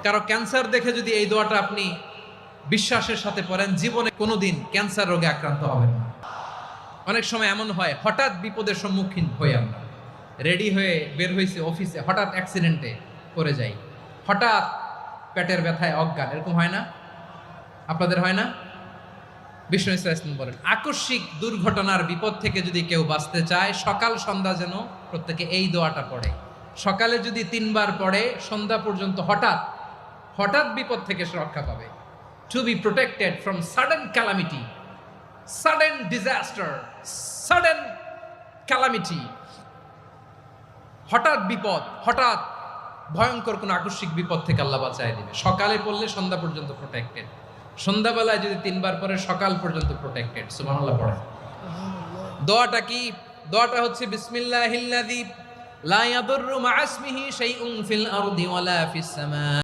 কারো ক্যান্সার দেখে যদি এই দোয়াটা আপনি বিশ্বাসের সাথে পড়েন, জীবনে কোনোদিন ক্যান্সার রোগে আক্রান্ত হবেন না। অনেক সময় এমন হয়, হঠাৎ বিপদের সম্মুখীন হই আমরা, রেডি হয়ে বের হয়েছে অফিসে, হঠাৎ অ্যাক্সিডেন্টে পড়ে যাই, হঠাৎ পেটের ব্যথায় অজ্ঞান, এরকম হয় না? আপনাদের হয় না? বিষ্ণু ইসলাম বলেন, আকস্মিক দুর্ঘটনার বিপদ থেকে যদি কেউ বাঁচতে চায়, সকাল সন্ধ্যা যেন প্রত্যেকে এই দোয়াটা পড়ে। সকালে যদি 3 বার পড়ে, সন্ধ্যা পর্যন্ত হঠাৎ হঠাৎ বিপদ থেকে সে রক্ষা পাবে। To be protected from sudden calamity, sudden disaster, sudden calamity, হঠাৎ বিপদ, হঠাৎ ভয়ঙ্কর কোন আকস্মিক বিপদ থেকে আল্লাহ বাঁচায় দিবে। সকালে পড়লে সন্ধ্যা পর্যন্ত প্রোটেক্টেড, সন্ধ্যাবেলায় যদি 3 বার পরে সকাল পর্যন্ত প্রোটেক্টেড। সুবহানাল্লাহ পড়ে। দোয়াটা কি? দোয়াটা হচ্ছে বিসমিল্লাহিল্লাযী লা ইয়াদুররু মা ইসমিহি শাইউন ফিল আরদি ওয়ালা ফিস সামা।